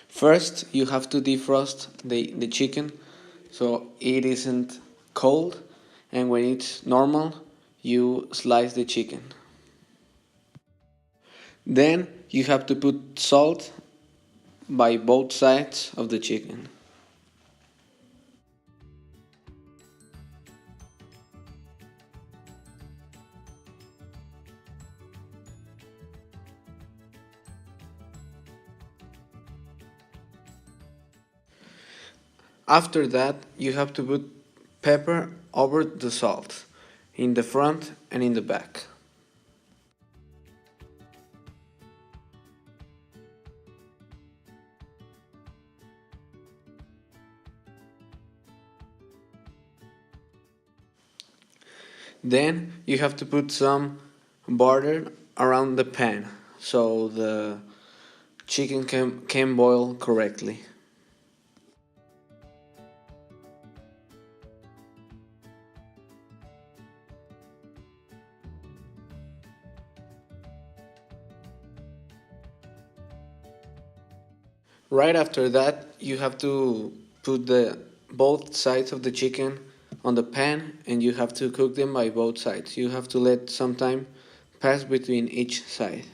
First, you have to defrost the chicken so it isn't cold, and when it's normal, you slice the chicken. Then you have to put salt by both sides of the chicken. After that, you have to put pepper over the salt, in the front and in the back. Then you have to put some butter around the pan so the chicken can boil correctly. Right after that, you have to put the both sides of the chicken on the pan, and you have to cook them by both sides. You have to let some time pass between each side.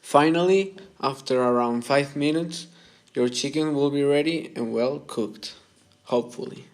Finally, after around 5 minutes, your chicken will be ready and well cooked, hopefully.